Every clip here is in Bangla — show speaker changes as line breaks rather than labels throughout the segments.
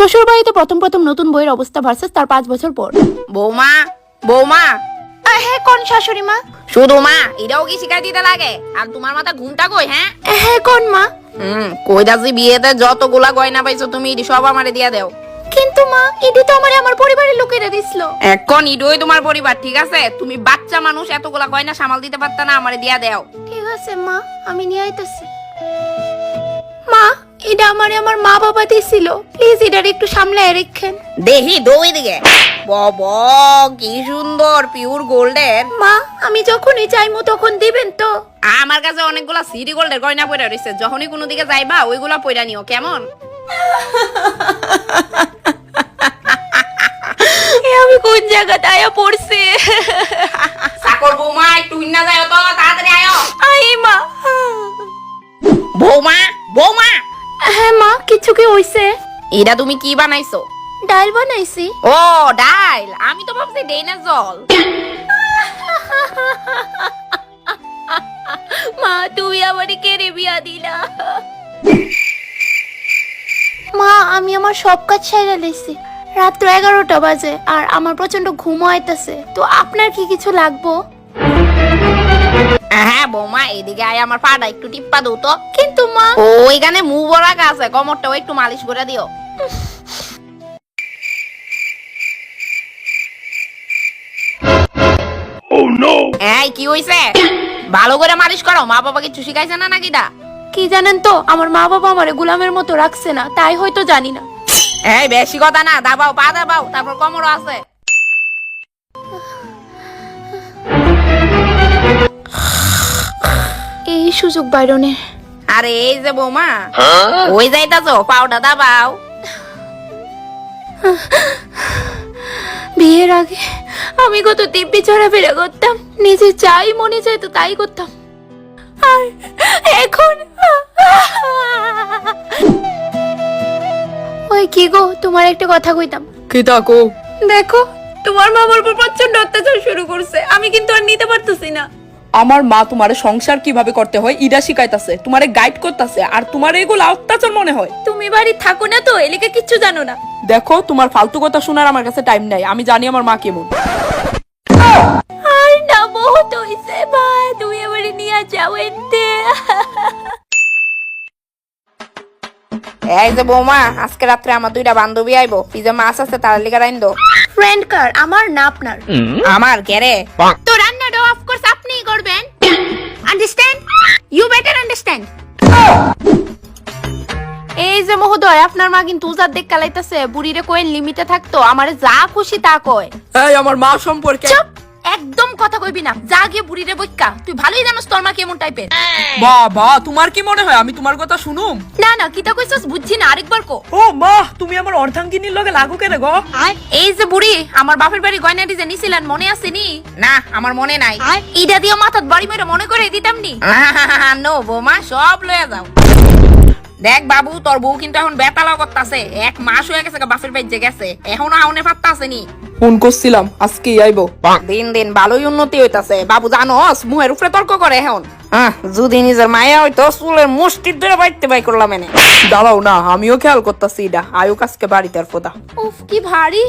শ্বশুর বাড়িতে প্রথম প্রথম নতুন বইয়ের অবস্থা ভার্সেস তার 5 বছর পর।
বৌমা বৌমা
হ্যাঁ কোন শাশুড়ি মা?
শুধু মা এটাও কি শিখাই দিতে লাগে? আর তোমার মাথা ঘুমটা কই?
হ্যাঁ কোন মা?
কই দাসি বিয়েতে যতগুলা গয়না পাইছো তুমি ইডি সব আমারে দিয়া দাও।
কিন্তু মা ইডি তো আমার পরিবারের লোকেরা দিছিল।
এখন ইডোই তোমার পরিবার, ঠিক আছে? তুমি বাচ্চা মানুষ, এতগুলা গয়না সামাল দিতে পারতা না? আমারে দিয়া দাও।
ঠিক আছে মা, আমি নিয়ে আইতাছি। মা এটা আমার মা বাবা দিছিল, প্লিজ এটার একটু সামলায় রাখেন।
দেখি দই দিকে বাবা কি সুন্দর পিওর গোল্ডের।
মা আমি যখনই চাইমু তখন দিবেন তো?
আমার কাছে অনেকগুলা সিটি গোল্ডের গয়না পড়ে রয়েছে, যখনই কোনো দিকে যাইবা ওইগুলা পয়রা নিও, কেমন?
আমি কোন জায়গাতে আয়া পড়ছি?
সাকর বৌমা একটু হিন্না যায় তো, তাড়াতাড়ি আয়ো।
আই মা।
বৌমা বৌমা।
হ্যাঁ মা, কিছু কি হইছে?
এটা তুমি কি বানাইছো?
ডাল বানাইছি।
ও ডাল, আমি তো ভাবছি ডেইনা জল।
মা তুমি আমারে কেড়ে বিয়া দিলা। মা আমি আমার সব কাজ সাইরা লইছি, রাত্র 11টা বাজে আর আমার প্রচন্ড ঘুম আইতাছে, তো আপনার কি কিছু লাগবো?
হ্যাঁ বৌমা এদিকে আয়, আমার পাটা একটু টিপ্পা দাও তো।
কিন্তু মা
ওইখানে মুভ রাখা আছে, কোমরটাও একটু মালিশ করে দিও। এই কি হইছে? ভালো করে মালিশ করো, মা বাবা কিছু শিখাইছে না নাকি?
কি জানেন তো, আমার মা বাবা আমারে গোলামের মতো রাখছে না, তাই হয়তো জানি না।
এই বেশি কথা না, দাবাও পা দাবাও, তারপর কোমরও আছে।
এই সুযোগ বাইরনের।
আরে এই যে বৌমা ওই যাইতাছো, পাউডা দাবাও।
বিয়ের আগে আমি কত দিব্যি চড়াফেরা করতাম, নিজে যাই মনে চাইতো তাই করতাম, আর এখন ওই কি গো, তোমার একটা কথা কইতাম।
কি তাকো?
দেখো তোমার মা আমার উপর প্রচন্ড অত্যাচার শুরু করছে, আমি কিন্তু আর নিতে পারতেছি না।
আমার মা তোমারে সংসার কিভাবে করতে হয় ইডা শিখাইতাছে, তোমারে গাইড করতেছে, আর তোমার এগুলো অত্যাচার মনে হয়।
তুমি বাড়ি থাকো না তো, এলিকে কিচ্ছু জানো না।
দেখো তোমার ফালতু কথা শোনার আমার কাছে টাইম নাই, আমি জানি আমার মা কেমন।
আর না বহুত হইছে মা, তুমি আমারে নিয়ে যাও এতে।
এই যে বৌমা আজকে রাত্রে আমার দুইটা বান্ধবী আইবো, ফ্রিজে মাছ আছে, তার লিগা রাইন দো।
ফ্রেন্ড কার, আমার না আপনার?
আমার কেরে?
তো রান্নাটা অফ কোর্স আপনিই করবেন, আন্ডারস্ট্যান্ড? You better understand. এই যে মহোদয়, আপনার মা কিন্তু উজার দেখ কালাইতাছে, বুড়িরে কইন লিমিটে থাকতো, আমারে যা খুশি তা কয়।
এই আমার মা সম্পর্কে
চুপ, একদম কথা কইবি না, যা গিয়ে বুড়িরে বইক্কা, তুই ভালোই জানোস তোর মা কেমন টাইপের।
বাবা তোমার কি মনে হয় আমি তোমার কথা শুনুম?
না না, কিতা কইছস বুঝছি না, আরেকবার কো।
ও মা তুমি আমার অর্ধাঙ্গিনীর লগে লাগু কেন গো?
এই যে বুড়ি, আমার বাপের বাড়ি গয়নাটি যে নিছিলেন মনে আছে নি?
না আমার মনে নাই।
ইডা দিয়ে মাথাত বাড়ি মেরে মনে করে দিতাম নি।
নো বৌমা, সব লয়ে যাও। দেখ বাবু, তোর বউ কিন্তু এখন বেতালাও করতাছে, 1 মাস হয়ে গেছে বাপের বাড়িতে গেছে, এখনো আউনে পাত্তা আসেনি।
ফোন করছিলাম আজকেই আইবো।
দিন দিন ভালোই উন্নতি হইতাছে বাবু, জানোস মুহের উপরে তর্ক করে এখন। যদি নিজের মায়া হইতো চুলের মুষ্টির ধরে বাইতে বাই করলাম এনে।
দাঁড়াও না, আমিও খেয়াল করতেছি এটা আয়ুক আজকে বাড়িতে আর ফোদা।
উফ কি ভারী।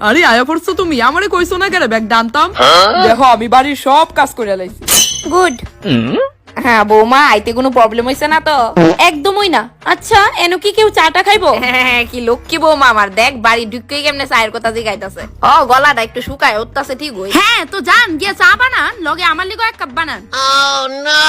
আরে আয়া পড়ছো তুমি, আমারে কইছো না কেন ব্যাগ ডানতাম? দেখো আমি বাড়ির সব কাজ করে লাইছি।
গুড।
হ্যাঁ বৌমা, আইতে কোনো প্রবলেম হইছে না তো?
একদমই না। আচ্ছা এনো কি কেউ চাটা খাইবো?
হ্যাঁ কি লক্ষ্মী বৌমা আমার, দেখ বাড়ি ঢুকে কেমনে চায়ের কথা জিগাইতাছে। ও গলাটা একটু শুকায় উঠতাছে, ঠিক হই।
হ্যাঁ তো যান গিয়ে চা বানান, লগে আমার লিগো 1 কাপ বানান।
Oh no!